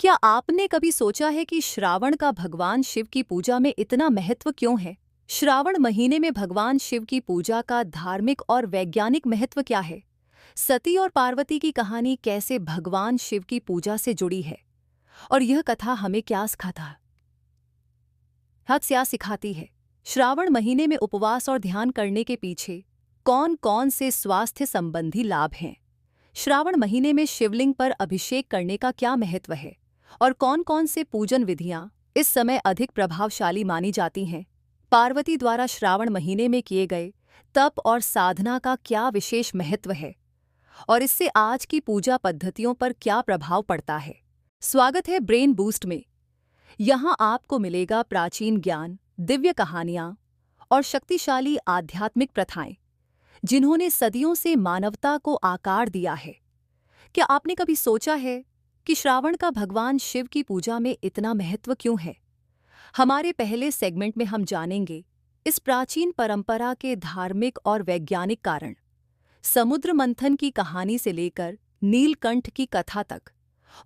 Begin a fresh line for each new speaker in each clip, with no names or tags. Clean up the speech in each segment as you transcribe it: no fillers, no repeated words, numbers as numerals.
क्या आपने कभी सोचा है कि श्रावण का भगवान शिव की पूजा में इतना महत्व क्यों है? श्रावण महीने में भगवान शिव की पूजा का धार्मिक और वैज्ञानिक महत्व क्या है? सती और पार्वती की कहानी कैसे भगवान शिव की पूजा से जुड़ी है? और यह कथा हमें क्या सिखाती है? श्रावण महीने में उपवास और ध्यान करने के पीछे कौन कौन से स्वास्थ्य संबंधी लाभ हैं? श्रावण महीने में शिवलिंग पर अभिषेक करने का क्या महत्व है? और कौन कौन से पूजन विधियां इस समय अधिक प्रभावशाली मानी जाती हैं? पार्वती द्वारा श्रावण महीने में किए गए तप और साधना का क्या विशेष महत्व है? और इससे आज की पूजा पद्धतियों पर क्या प्रभाव पड़ता है? स्वागत है ब्रेन बूस्ट में। यहाँ आपको मिलेगा प्राचीन ज्ञान, दिव्य कहानियाँ और शक्तिशाली आध्यात्मिक प्रथाएं जिन्होंने सदियों से मानवता को आकार दिया है। क्या आपने कभी सोचा है कि श्रावण का भगवान शिव की पूजा में इतना महत्व क्यों है? हमारे पहले सेगमेंट में हम जानेंगे इस प्राचीन परंपरा के धार्मिक और वैज्ञानिक कारण, समुद्र मंथन की कहानी से लेकर नीलकंठ की कथा तक,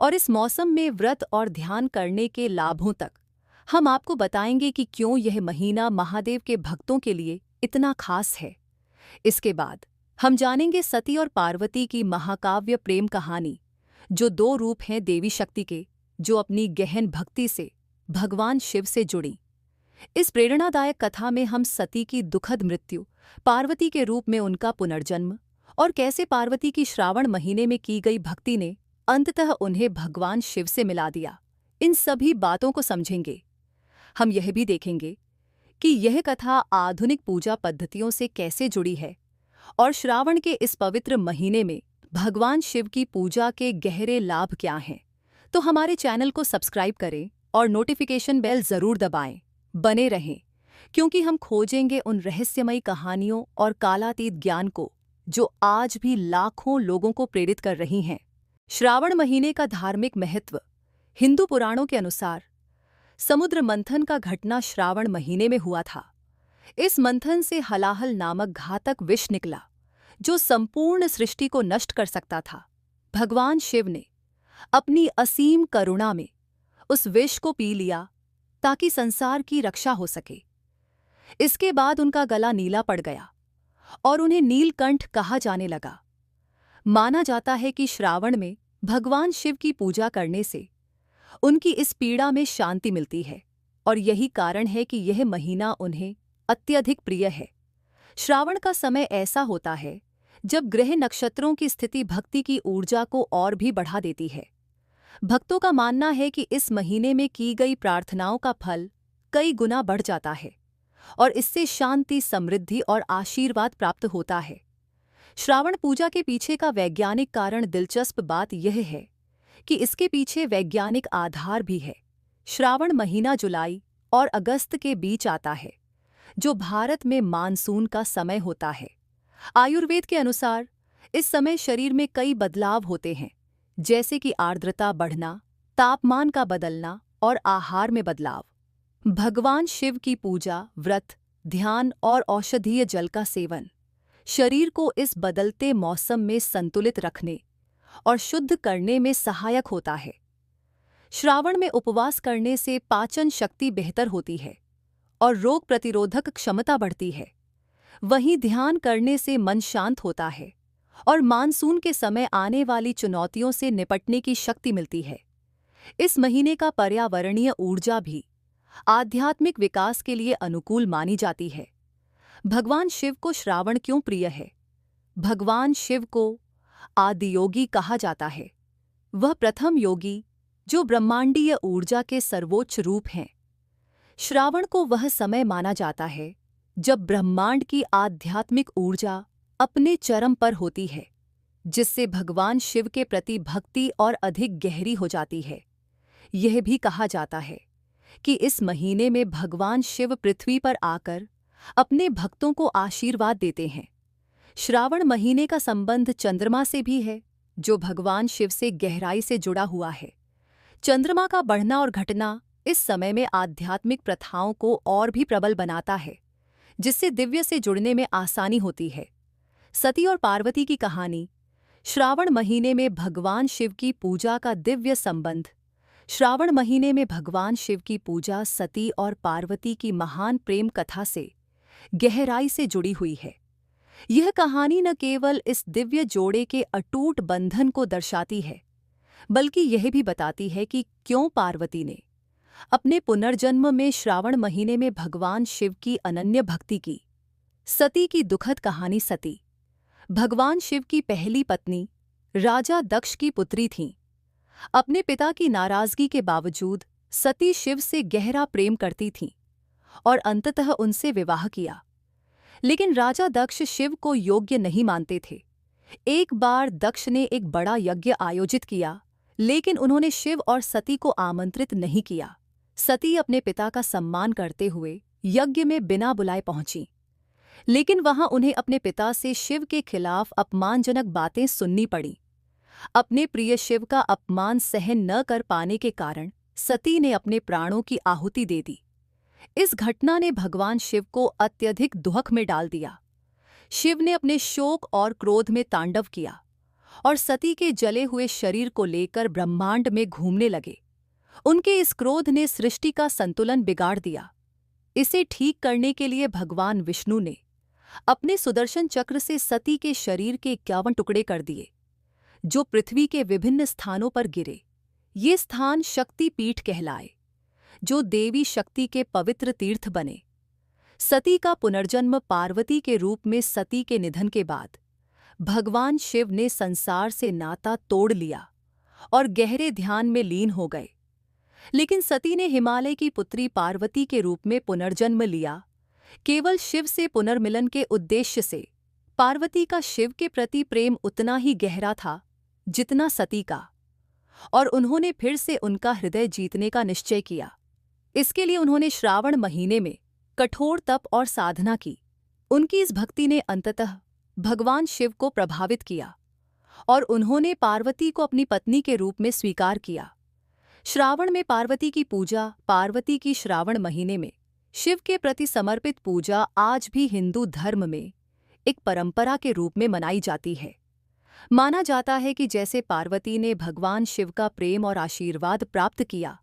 और इस मौसम में व्रत और ध्यान करने के लाभों तक। हम आपको बताएंगे कि क्यों यह महीना महादेव के भक्तों के लिए इतना खास है। इसके बाद हम जानेंगे सती और पार्वती की महाकाव्य प्रेम कहानी, जो दो रूप हैं देवी शक्ति के, जो अपनी गहन भक्ति से भगवान शिव से जुड़ी। इस प्रेरणादायक कथा में हम सती की दुखद मृत्यु, पार्वती के रूप में उनका पुनर्जन्म, और कैसे पार्वती की श्रावण महीने में की गई भक्ति ने अंततः उन्हें भगवान शिव से मिला दिया, इन सभी बातों को समझेंगे। हम यह भी देखेंगे कि यह कथा आधुनिक पूजा पद्धतियों से कैसे जुड़ी है, और श्रावण के इस पवित्र महीने में भगवान शिव की पूजा के गहरे लाभ क्या हैं। तो हमारे चैनल को सब्सक्राइब करें और नोटिफिकेशन बेल जरूर दबाएं। बने रहें, क्योंकि हम खोजेंगे उन रहस्यमयी कहानियों और कालातीत ज्ञान को जो आज भी लाखों लोगों को प्रेरित कर रही हैं। श्रावण महीने का धार्मिक महत्व। हिंदू पुराणों के अनुसार समुद्र मंथन का घटना श्रावण महीने में हुआ था। इस मंथन से हलाहल नामक घातक विष निकला, जो संपूर्ण सृष्टि को नष्ट कर सकता था। भगवान शिव ने अपनी असीम करुणा में उस विष को पी लिया ताकि संसार की रक्षा हो सके। इसके बाद उनका गला नीला पड़ गया और उन्हें नीलकंठ कहा जाने लगा। माना जाता है कि श्रावण में भगवान शिव की पूजा करने से उनकी इस पीड़ा में शांति मिलती है, और यही कारण है कि यह महीना उन्हें अत्यधिक प्रिय है। श्रावण का समय ऐसा होता है जब ग्रह नक्षत्रों की स्थिति भक्ति की ऊर्जा को और भी बढ़ा देती है। भक्तों का मानना है कि इस महीने में की गई प्रार्थनाओं का फल कई गुना बढ़ जाता है, और इससे शांति, समृद्धि और आशीर्वाद प्राप्त होता है। श्रावण पूजा के पीछे का वैज्ञानिक कारण। दिलचस्प बात यह है कि इसके पीछे वैज्ञानिक आधार भी है। श्रावण महीना जुलाई और अगस्त के बीच आता है, जो भारत में मानसून का समय होता है। आयुर्वेद के अनुसार इस समय शरीर में कई बदलाव होते हैं, जैसे कि आर्द्रता बढ़ना, तापमान का बदलना और आहार में बदलाव। भगवान शिव की पूजा, व्रत, ध्यान और औषधीय जल का सेवन शरीर को इस बदलते मौसम में संतुलित रखने और शुद्ध करने में सहायक होता है। श्रावण में उपवास करने से पाचन शक्ति बेहतर होती है और रोग प्रतिरोधक क्षमता बढ़ती है। वहीं ध्यान करने से मन शांत होता है और मानसून के समय आने वाली चुनौतियों से निपटने की शक्ति मिलती है। इस महीने का पर्यावरणीय ऊर्जा भी आध्यात्मिक विकास के लिए अनुकूल मानी जाती है। भगवान शिव को श्रावण क्यों प्रिय है? भगवान शिव को आदियोगी कहा जाता है। वह प्रथम योगी जो ब्रह्मांडीय ऊर्जा के सर्वोच्च रूप हैं। श्रावण को वह समय माना जाता है जब ब्रह्मांड की आध्यात्मिक ऊर्जा अपने चरम पर होती है, जिससे भगवान शिव के प्रति भक्ति और अधिक गहरी हो जाती है। यह भी कहा जाता है कि इस महीने में भगवान शिव पृथ्वी पर आकर अपने भक्तों को आशीर्वाद देते हैं। श्रावण महीने का संबंध चंद्रमा से भी है, जो भगवान शिव से गहराई से जुड़ा हुआ है। चंद्रमा का बढ़ना और घटना इस समय में आध्यात्मिक प्रथाओं को और भी प्रबल बनाता है, जिससे दिव्य से जुड़ने में आसानी होती है। सती और पार्वती की कहानी। श्रावण महीने में भगवान शिव की पूजा का दिव्य संबंध श्रावण महीने में भगवान शिव की पूजा सती और पार्वती की महान प्रेम कथा से गहराई से जुड़ी हुई है। यह कहानी न केवल इस दिव्य जोड़े के अटूट बंधन को दर्शाती है, बल्कि यह भी बताती है कि क्यों पार्वती ने अपने पुनर्जन्म में श्रावण महीने में भगवान शिव की अनन्य भक्ति की। सती की दुखद कहानी। सती भगवान शिव की पहली पत्नी राजा दक्ष की पुत्री थीं। अपने पिता की नाराजगी के बावजूद सती शिव से गहरा प्रेम करती थीं और अंततः उनसे विवाह किया। लेकिन राजा दक्ष शिव को योग्य नहीं मानते थे। एक बार दक्ष ने एक बड़ा यज्ञ आयोजित किया, लेकिन उन्होंने शिव और सती को आमंत्रित नहीं किया। सती अपने पिता का सम्मान करते हुए यज्ञ में बिना बुलाए पहुंची, लेकिन वहां उन्हें अपने पिता से शिव के खिलाफ अपमानजनक बातें सुननी पड़ी। अपने प्रिय शिव का अपमान सहन न कर पाने के कारण सती ने अपने प्राणों की आहुति दे दी। इस घटना ने भगवान शिव को अत्यधिक दुख में डाल दिया। शिव ने अपने शोक और क्रोध में तांडव किया और सती के जले हुए शरीर को लेकर ब्रह्मांड में घूमने लगे। उनके इस क्रोध ने सृष्टि का संतुलन बिगाड़ दिया। इसे ठीक करने के लिए भगवान विष्णु ने अपने सुदर्शन चक्र से सती के शरीर के 51 टुकड़े कर दिए, जो पृथ्वी के विभिन्न स्थानों पर गिरे। ये स्थान शक्ति पीठ कहलाए, जो देवी शक्ति के पवित्र तीर्थ बने। सती का पुनर्जन्म पार्वती के रूप में सती के निधन के बाद भगवान शिव ने संसार से नाता तोड़ लिया और गहरे ध्यान में लीन हो गए। लेकिन सती ने हिमालय की पुत्री पार्वती के रूप में पुनर्जन्म लिया, केवल शिव से पुनर्मिलन के उद्देश्य से। पार्वती का शिव के प्रति प्रेम उतना ही गहरा था जितना सती का, और उन्होंने फिर से उनका हृदय जीतने का निश्चय किया। इसके लिए उन्होंने श्रावण महीने में कठोर तप और साधना की। उनकी इस भक्ति ने अंततः भगवान शिव को प्रभावित किया और उन्होंने पार्वती को अपनी पत्नी के रूप में स्वीकार किया। श्रावण में पार्वती की पूजा। पार्वती की श्रावण महीने में शिव के प्रति समर्पित पूजा आज भी हिंदू धर्म में एक परंपरा के रूप में मनाई जाती है। माना जाता है कि जैसे पार्वती ने भगवान शिव का प्रेम और आशीर्वाद प्राप्त किया,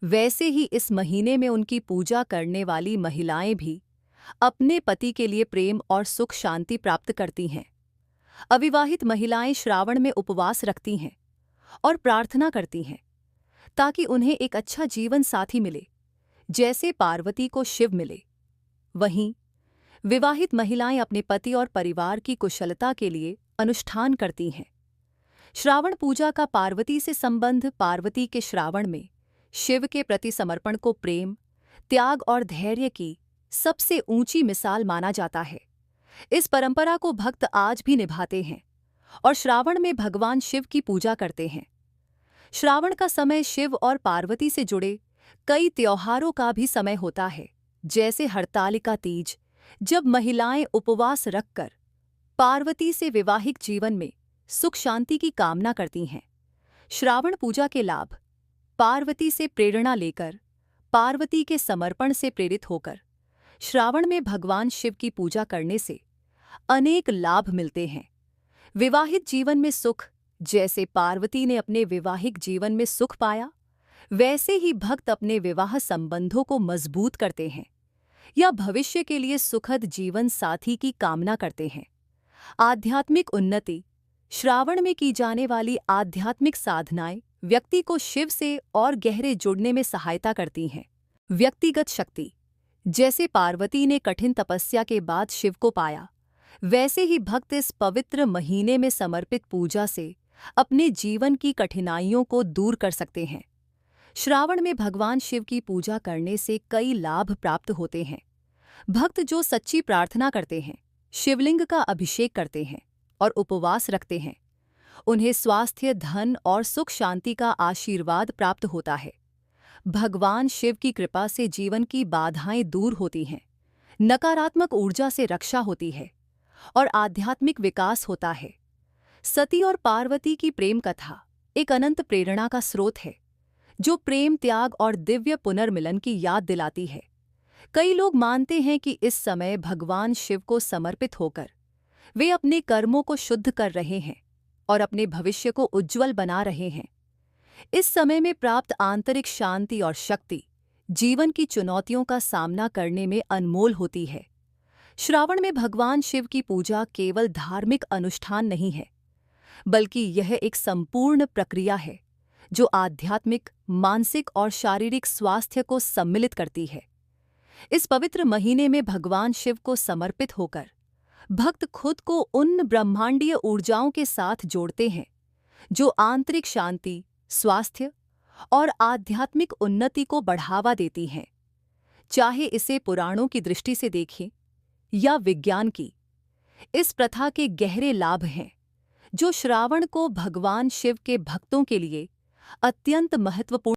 वैसे ही इस महीने में उनकी पूजा करने वाली महिलाएं भी अपने पति के लिए प्रेम और सुख शांति प्राप्त करती हैं। अविवाहित महिलाएं श्रावण में उपवास रखती हैं और प्रार्थना करती हैं ताकि उन्हें एक अच्छा जीवन साथी मिले, जैसे पार्वती को शिव मिले। वहीं विवाहित महिलाएं अपने पति और परिवार की कुशलता के लिए अनुष्ठान करती हैं। श्रावण पूजा का पार्वती से संबंध। पार्वती के श्रावण में शिव के प्रति समर्पण को प्रेम, त्याग और धैर्य की सबसे ऊंची मिसाल माना जाता है। इस परंपरा को भक्त आज भी निभाते हैं और श्रावण में भगवान शिव की पूजा करते हैं। श्रावण का समय शिव और पार्वती से जुड़े कई त्योहारों का भी समय होता है, जैसे हरतालिका तीज, जब महिलाएं उपवास रखकर पार्वती से वैवाहिक जीवन में सुख शांति की कामना करती हैं। श्रावण पूजा के लाभ। पार्वती से प्रेरणा लेकर, पार्वती के समर्पण से प्रेरित होकर श्रावण में भगवान शिव की पूजा करने से अनेक लाभ मिलते हैं। विवाहित जीवन में सुख। जैसे पार्वती ने अपने वैवाहिक जीवन में सुख पाया, वैसे ही भक्त अपने विवाह संबंधों को मजबूत करते हैं या भविष्य के लिए सुखद जीवन साथी की कामना करते हैं। आध्यात्मिक उन्नति। श्रावण में की जाने वाली आध्यात्मिक साधनाएं व्यक्ति को शिव से और गहरे जुड़ने में सहायता करती हैं। व्यक्तिगत शक्ति। जैसे पार्वती ने कठिन तपस्या के बाद शिव को पाया, वैसे ही भक्त इस पवित्र महीने में समर्पित पूजा से अपने जीवन की कठिनाइयों को दूर कर सकते हैं। श्रावण में भगवान शिव की पूजा करने से कई लाभ प्राप्त होते हैं। भक्त जो सच्ची प्रार्थना करते हैं, शिवलिंग का अभिषेक करते हैं और उपवास रखते हैं, उन्हें स्वास्थ्य, धन और सुख शांति का आशीर्वाद प्राप्त होता है। भगवान शिव की कृपा से जीवन की बाधाएं दूर होती हैं, नकारात्मक ऊर्जा से रक्षा होती है और आध्यात्मिक विकास होता है। सती और पार्वती की प्रेम कथा एक अनंत प्रेरणा का स्रोत है, जो प्रेम, त्याग और दिव्य पुनर्मिलन की याद दिलाती है। कई लोग मानते हैं कि इस समय भगवान शिव को समर्पित होकर वे अपने कर्मों को शुद्ध कर रहे हैं और अपने भविष्य को उज्ज्वल बना रहे हैं। इस समय में प्राप्त आंतरिक शांति और शक्ति जीवन की चुनौतियों का सामना करने में अनमोल होती है। श्रावण में भगवान शिव की पूजा केवल धार्मिक अनुष्ठान नहीं है, बल्कि यह एक संपूर्ण प्रक्रिया है जो आध्यात्मिक, मानसिक और शारीरिक स्वास्थ्य को सम्मिलित करती है। इस पवित्र महीने में भगवान शिव को समर्पित होकर भक्त खुद को उन ब्रह्मांडीय ऊर्जाओं के साथ जोड़ते हैं जो आंतरिक शांति, स्वास्थ्य और आध्यात्मिक उन्नति को बढ़ावा देती हैं। चाहे इसे पुराणों की दृष्टि से देखें या विज्ञान की, इस प्रथा के गहरे लाभ हैं जो श्रावण को भगवान शिव के भक्तों के लिए अत्यंत महत्वपूर्ण